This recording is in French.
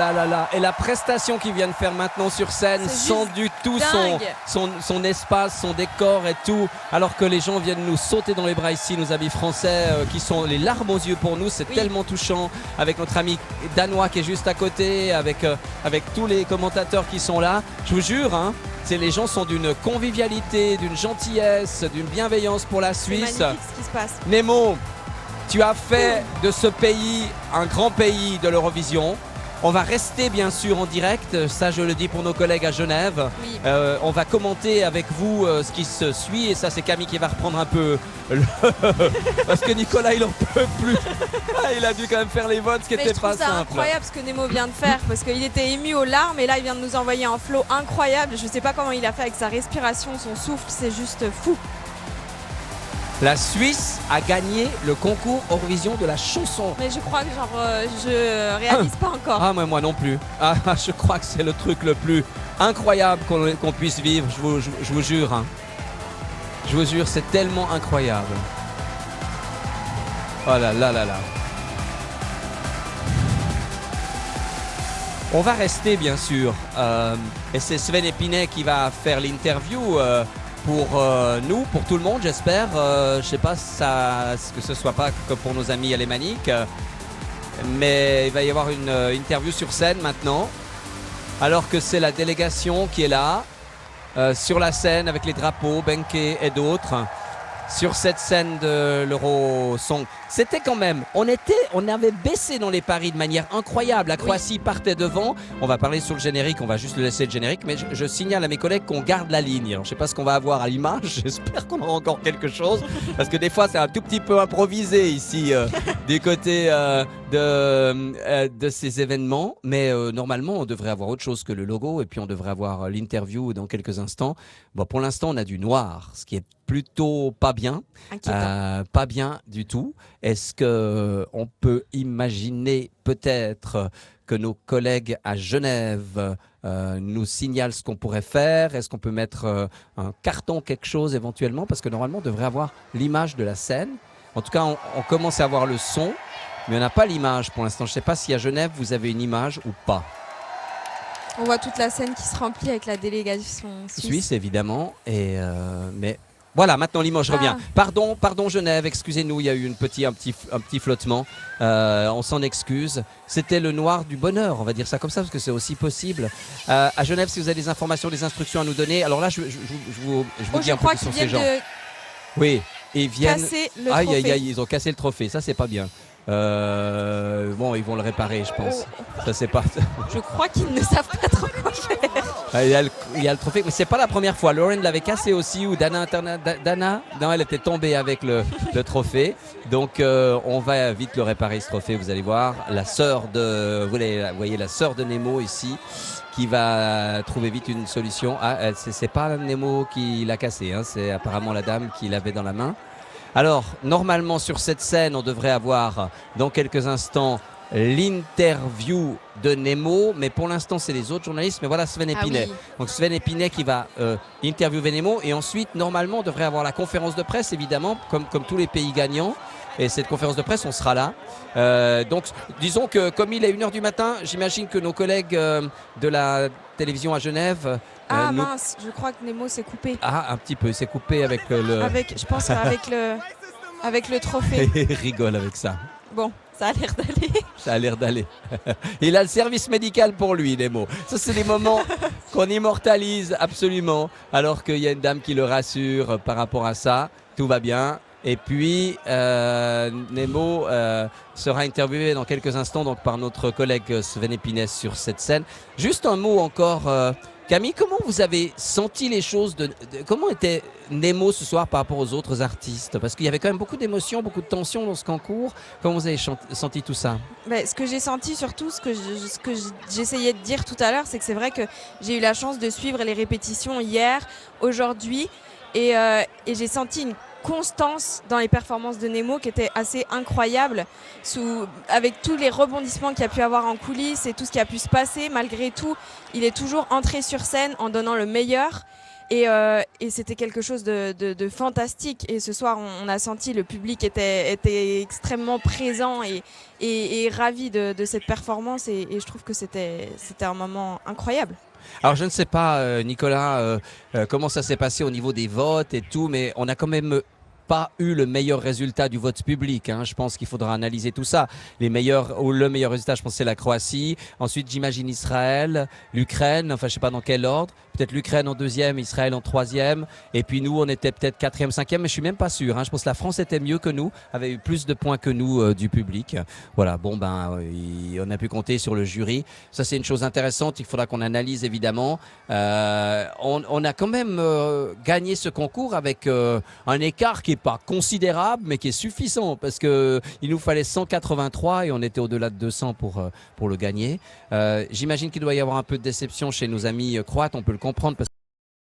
Là, là, là. Et la prestation qu'il vient de faire maintenant sur scène, sans du tout son espace, son décor et tout, alors que les gens viennent nous sauter dans les bras ici, nos amis français, qui sont les larmes aux yeux pour nous, c'est tellement touchant, avec notre ami danois qui est juste à côté, avec tous les commentateurs qui sont là. Je vous jure, hein, les gens sont d'une convivialité, d'une gentillesse, d'une bienveillance pour la Suisse. C'est magnifique ce qui se passe. Nemo, tu as fait de ce pays un grand pays de l'Eurovision. On va rester bien sûr en direct, ça je le dis pour nos collègues à Genève. Oui. On va commenter avec vous ce qui se suit et ça c'est Camille qui va reprendre un peu parce que Nicolas il en peut plus. Il a dû quand même faire les votes, ce qui n'était pas simple. C'est incroyable ce que Nemo vient de faire parce qu'il était ému aux larmes et là il vient de nous envoyer un flow incroyable. Je ne sais pas comment il a fait avec sa respiration, son souffle, c'est juste fou. La Suisse a gagné le concours Eurovision de la chanson. Mais je crois que je réalise pas encore. Ah moi non plus. Ah, je crois que c'est le truc le plus incroyable qu'on puisse vivre, je vous jure. Hein. Je vous jure, c'est tellement incroyable. Oh là là là là. On va rester bien sûr. Et c'est Sven Epinet qui va faire l'interview. Pour nous, pour tout le monde, j'espère. Je ne sais pas que ce ne soit pas que pour nos amis alémaniques, mais il va y avoir une interview sur scène maintenant, alors que c'est la délégation qui est là, sur la scène avec les drapeaux, Benke et d'autres, sur cette scène de l'Eurosong. C'était quand même, on avait baissé dans les paris de manière incroyable. La Croatie partait devant. On va parler sur le générique, on va juste le laisser le générique, mais je signale à mes collègues qu'on garde la ligne. Alors, je ne sais pas ce qu'on va avoir à l'image, j'espère qu'on aura encore quelque chose, parce que des fois c'est un tout petit peu improvisé ici du côté de ces événements, mais normalement on devrait avoir autre chose que le logo et puis on devrait avoir l'interview dans quelques instants. Bon, pour l'instant on a du noir, ce qui est plutôt pas bien, pas bien du tout. Est-ce qu'on peut imaginer peut-être que nos collègues à Genève nous signalent ce qu'on pourrait faire? Est-ce qu'on peut mettre un carton, quelque chose éventuellement? Parce que normalement on devrait avoir l'image de la scène. En tout cas on commence à avoir le son, mais on n'a pas l'image pour l'instant. Je ne sais pas si à Genève vous avez une image ou pas. On voit toute la scène qui se remplit avec la délégation suisse évidemment. Mais voilà, maintenant l'image revient. Pardon Genève, excusez-nous, il y a eu un petit flottement. On s'en excuse. C'était le noir du bonheur, on va dire ça comme ça, parce que c'est aussi possible. À Genève, si vous avez des informations, des instructions à nous donner, alors là, je vous dis un peu qui sont ces gens. Oui, ils viennent casser le trophée. Aïe, ils ont cassé le trophée, ça c'est pas bien. Bon, ils vont le réparer, je pense. Ça c'est pas. Je crois qu'ils ne savent pas trop quoi faire. Il y a le trophée, mais c'est pas la première fois. Lauren l'avait cassé aussi, ou Dana, non, elle était tombée avec le trophée. Donc on va vite le réparer ce trophée. Vous allez voir, la sœur de, vous voyez la sœur de Nemo ici, qui va trouver vite une solution. Ah, c'est pas Nemo qui l'a cassé, hein, c'est apparemment la dame qui l'avait dans la main. Alors, normalement, sur cette scène, on devrait avoir, dans quelques instants, l'interview de Nemo. Mais pour l'instant, c'est les autres journalistes. Mais voilà Sven Epinet. Oui. Donc, Sven Epinet qui va interviewer Nemo. Et ensuite, normalement, on devrait avoir la conférence de presse, évidemment, comme tous les pays gagnants. Et cette conférence de presse, on sera là. Donc, disons que comme il est 1h du matin, j'imagine que nos collègues de la télévision à Genève... mince, je crois que Nemo s'est coupé. Ah, un petit peu, c'est coupé avec le... Je pense avec le trophée. Il rigole avec ça. Bon, ça a l'air d'aller. Ça a l'air d'aller. Il a le service médical pour lui, Nemo. Ça, c'est des moments qu'on immortalise absolument, alors qu'il y a une dame qui le rassure par rapport à ça. Tout va bien. Et puis, Nemo sera interviewé dans quelques instants donc, par notre collègue Sven Epinet sur cette scène. Juste un mot encore, Camille, comment vous avez senti les choses comment était Nemo ce soir par rapport aux autres artistes? Parce qu'il y avait quand même beaucoup d'émotions, beaucoup de tensions dans ce concours. Comment vous avez senti tout ça? Ce que j'ai senti surtout, ce que j'essayais de dire tout à l'heure, c'est que c'est vrai que j'ai eu la chance de suivre les répétitions hier, aujourd'hui, et j'ai senti une constance dans les performances de Nemo qui était assez incroyable, avec tous les rebondissements qu'il y a pu avoir en coulisses et tout ce qui a pu se passer. Malgré tout, il est toujours entré sur scène en donnant le meilleur Et c'était quelque chose de fantastique. Et ce soir, on a senti le public était extrêmement présent et ravi de cette performance. Et je trouve que c'était un moment incroyable. Alors je ne sais pas, Nicolas, comment ça s'est passé au niveau des votes et tout, mais on a quand même pas eu le meilleur résultat du vote public. Hein. Je pense qu'il faudra analyser tout ça. Le meilleur résultat, je pense, c'est la Croatie. Ensuite, j'imagine Israël, l'Ukraine. Enfin, je sais pas dans quel ordre. Peut-être l'Ukraine en deuxième, Israël en troisième. Et puis nous, on était peut-être quatrième, cinquième, mais je suis même pas sûr. Hein. Je pense que la France était mieux que nous, avait eu plus de points que nous du public. Voilà. Bon, on a pu compter sur le jury. Ça, c'est une chose intéressante. Il faudra qu'on analyse évidemment. On a quand même gagné ce concours avec un écart qui est pas considérable, mais qui est suffisant parce que il nous fallait 183 et on était au-delà de 200 pour le gagner. J'imagine qu'il doit y avoir un peu de déception chez nos amis croates, on peut le comprendre parce